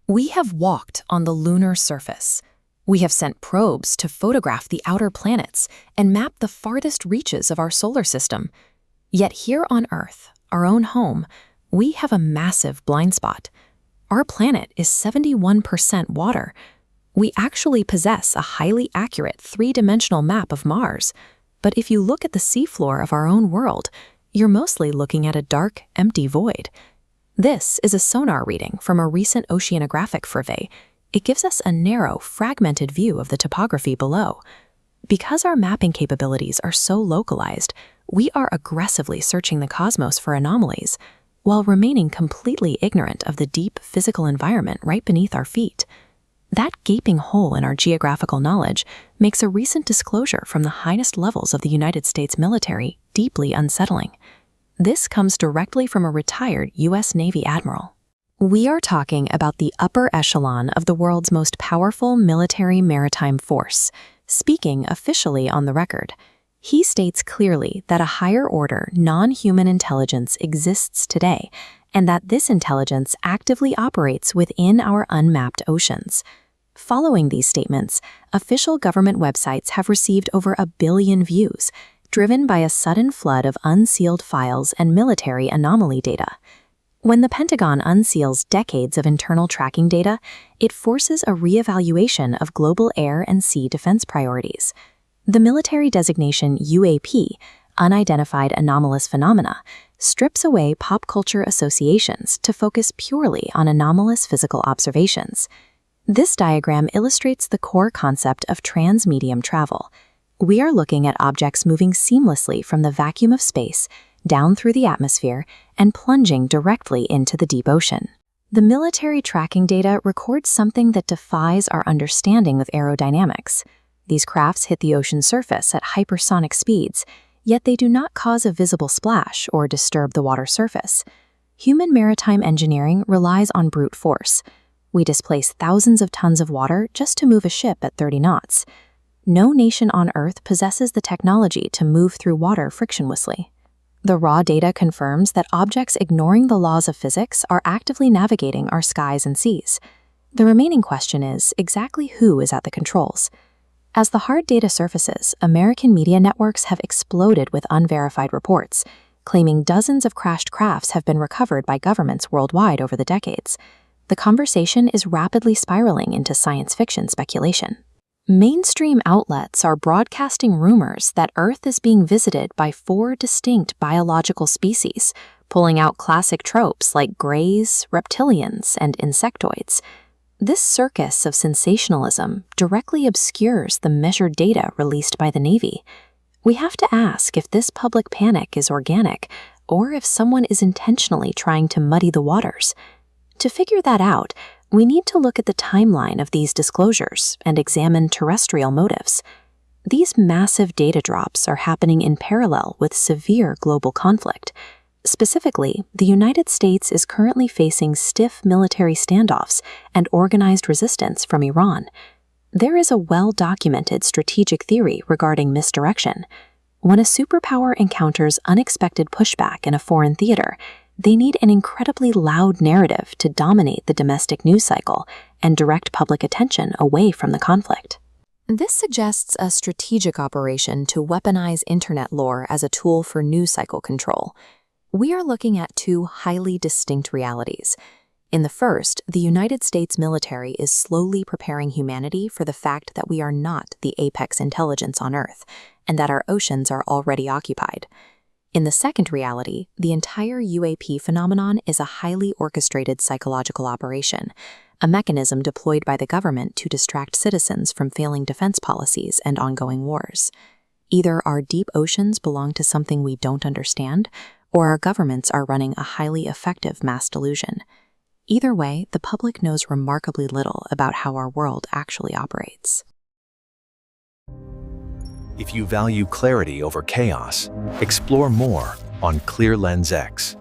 We have walked on the lunar surface. We have sent probes to photograph the outer planets and map the farthest reaches of our solar system. Yet here on Earth, our own home, we have a massive blind spot. Our planet is 71% water. We actually possess a highly accurate three-dimensional map of Mars. But if you look at the seafloor of our own world, you're mostly looking at a dark, empty void. This is a sonar reading from a recent oceanographic survey. It gives us a narrow, fragmented view of the topography below. Because our mapping capabilities are so localized, we are aggressively searching the cosmos for anomalies, while remaining completely ignorant of the deep physical environment right beneath our feet. That gaping hole in our geographical knowledge makes a recent disclosure from the highest levels of the United States military deeply unsettling. This comes directly from a retired U.S. Navy admiral. We are talking about the upper echelon of the world's most powerful military maritime force, speaking officially on the record. He states clearly that a higher-order, non-human intelligence exists today, and that this intelligence actively operates within our unmapped oceans. Following these statements, official government websites have received over 1 billion views, driven by a sudden flood of unsealed files and military anomaly data. When the Pentagon unseals decades of internal tracking data, it forces a reevaluation of global air and sea defense priorities. The military designation UAP, unidentified anomalous phenomena, strips away pop culture associations to focus purely on anomalous physical observations. This diagram illustrates the core concept of transmedium travel. We are looking at objects moving seamlessly from the vacuum of space, down through the atmosphere, and plunging directly into the deep ocean. The military tracking data records something that defies our understanding of aerodynamics. These crafts hit the ocean surface at hypersonic speeds, yet they do not cause a visible splash or disturb the water surface. Human maritime engineering relies on brute force. We displace thousands of tons of water just to move a ship at 30 knots. No nation on Earth possesses the technology to move through water frictionlessly. The raw data confirms that objects ignoring the laws of physics are actively navigating our skies and seas. The remaining question is exactly who is at the controls. As the hard data surfaces, American media networks have exploded with unverified reports, claiming dozens of crashed crafts have been recovered by governments worldwide over the decades. The conversation is rapidly spiraling into science fiction speculation. Mainstream outlets are broadcasting rumors that Earth is being visited by 4 distinct biological species, pulling out classic tropes like greys, reptilians, and insectoids. This circus of sensationalism directly obscures the measured data released by the Navy. We have to ask if this public panic is organic, or if someone is intentionally trying to muddy the waters. To figure that out, we need to look at the timeline of these disclosures and examine terrestrial motives. These massive data drops are happening in parallel with severe global conflict. Specifically, the United States is currently facing stiff military standoffs and organized resistance from Iran. There is a well-documented strategic theory regarding misdirection. When a superpower encounters unexpected pushback in a foreign theater, they need an incredibly loud narrative to dominate the domestic news cycle and direct public attention away from the conflict. This suggests a strategic operation to weaponize internet lore as a tool for news cycle control. We are looking at 2 highly distinct realities. In the first, the United States military is slowly preparing humanity for the fact that we are not the apex intelligence on Earth, and that our oceans are already occupied. In the second reality, the entire UAP phenomenon is a highly orchestrated psychological operation, a mechanism deployed by the government to distract citizens from failing defense policies and ongoing wars. Either our deep oceans belong to something we don't understand, or our governments are running a highly effective mass delusion. Either way, the public knows remarkably little about how our world actually operates. If you value clarity over chaos, explore more on Clear Lens X.